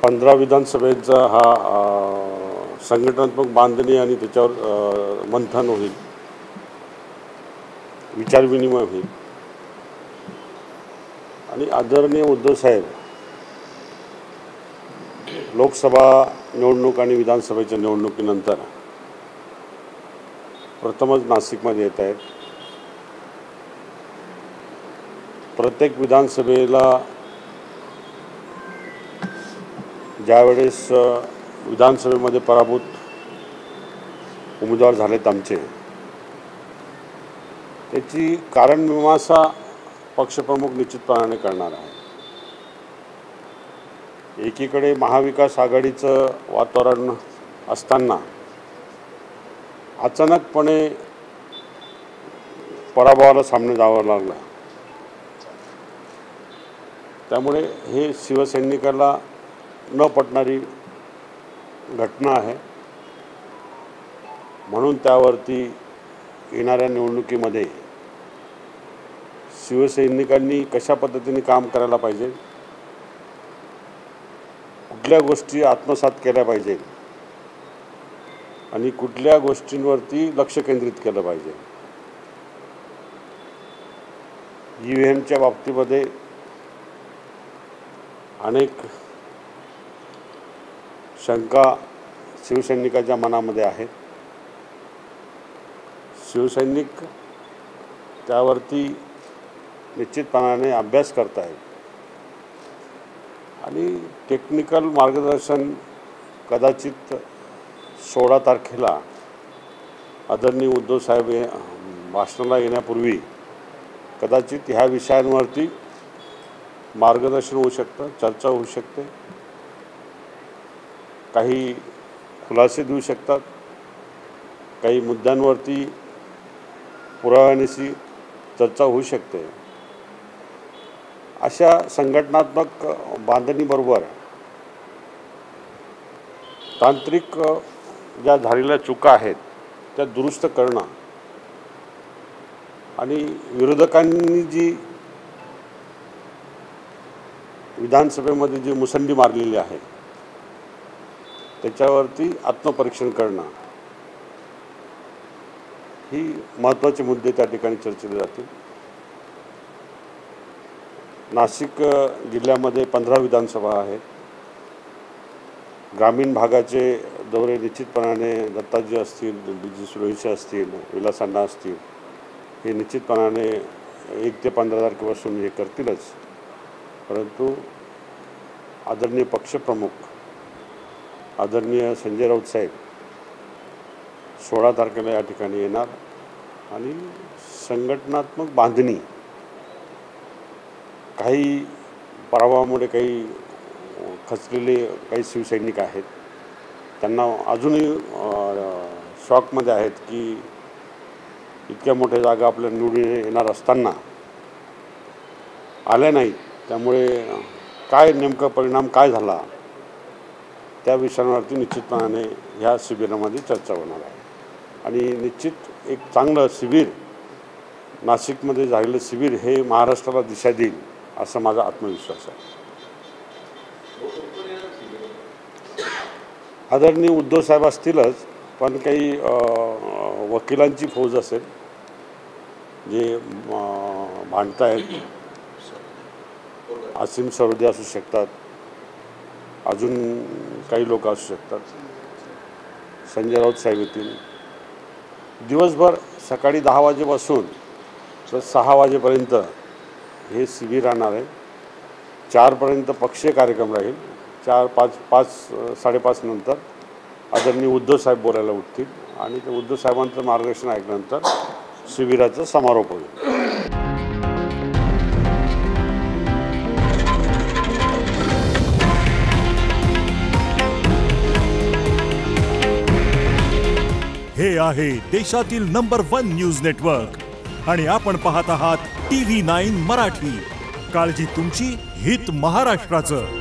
15 विधानसभेचा हा संघटनात्मक बांधणी आणि त्याच्यावर मंथन होईल, विचारविनिमय होईल आणि आदरणीय उद्धव साहेब लोकसभा निवडणूक आणि विधानसभेच्या निवडणुकीनंतर प्रथमच नाशिकमध्ये येत आहेत। प्रत्येक विधानसभेला ज्यावेळेस विधानसभेमध्ये पराभूत उमेदवार झालेत आमचे, त्याची कारणमीमांसा पक्षप्रमुख निश्चितपणाने करणार आहे। एकीकडे महाविकास आघाडीचं वातावरण असताना अचानकपणे पराभवाला सामने जावं लागलं, त्यामुळे हे शिवसैनिकाला न पटणारी घटना आहे। म्हणून त्यावरती येणाऱ्या निवडणुकीमध्ये शिवसैनिकांनी कशा पद्धतीने काम करायला पाहिजे, कुठल्या गोष्टी आत्मसात केल्या पाहिजे आणि कुठल्या गोष्टींवरती लक्ष केंद्रित केलं पाहिजे। ईव्हीएमच्या बाबतीमध्ये अनेक शंका शिवसैनिकांच्या मनामध्ये आहेत। शिवसैनिक त्यावरती निश्चितपणाने अभ्यास करत आहेत आणि टेक्निकल मार्गदर्शन कदाचित 16 तारखेला आदरणीय उद्धव साहेब भाषणाला येण्यापूर्वी कदाचित ह्या विषयांवरती मार्गदर्शन होऊ शकतं, चर्चा होऊ शकते, काही खुलासे देऊ शकतात, काही मुद्द्यांवरती पुराव्यानिशी चर्चा होऊ शकते। अशा संघटनात्मक बांधणीबरोबर तांत्रिक ज्या झालेल्या चुका आहेत त्या दुरुस्त करणं आणि विरोधकांनी जी विधानसभेमध्ये जी मुसंडी मारलेली आहे त्याच्यावरती आत्मपरीक्षण करणं, ही महत्त्वाचे मुद्दे त्या ठिकाणी चर्चेले जातील। नाशिक जिल्ह्यामध्ये 15 विधानसभा आहेत। ग्रामीण भागाचे दौरे निश्चितपणाने दत्ताजी असतील, डी.जी. सुरेश असतील, विलासांना असतील, हे निश्चितपणाने 1 ते 15 तारखेपासून हे करतीलच। परंतु आदरणीय पक्षप्रमुख आदरणीय संजय राऊत साहेब 16 तारखेला या ठिकाणी येणार आणि संघटनात्मक बांधणी, काही पराभवामुळे काही खचलेले काही शिवसैनिक आहेत, त्यांना अजूनही शॉकमध्ये आहेत की इतक्या मोठ्या जागा आपल्या निवडून येणार असताना आल्या नाहीत, त्यामुळे काय नेमका परिणाम काय झाला त्या विषयांवरती निश्चितपणाने ह्या शिबिरामध्ये चर्चा होणार आहे आणि निश्चित एक चांगलं शिबिर नाशिकमध्ये झालेलं शिबिर हे महाराष्ट्राला दिशा देईल असा माझा आत्मविश्वास आहे। आदरणीय उद्धव साहेब असतीलच, पण काही वकिलांची फौज असेल जे भांडतायत, असीम सरोदे असू शकतात, अजून काही लोक असू शकतात, संजय राऊत साहेब येतील। दिवसभर सकाळी 10 वाजेपासून तर 6 वाजेपर्यंत हे शिबिर राहणार आहे। 4 पर्यंत पक्षीय कार्यक्रम राहील। 5:30 नंतर आदरणीय उद्धव साहेब बोलायला उठतील आणि ते उद्धव साहेबांचं मार्गदर्शन ऐकल्यानंतर शिबिराचा समारोप होईल। हे आहे देशातील नंबर 1 न्यूज नेटवर्क आणि आपण पाहत आहात TV9 मराठी। काळजी तुमची, हित महाराष्ट्राचं।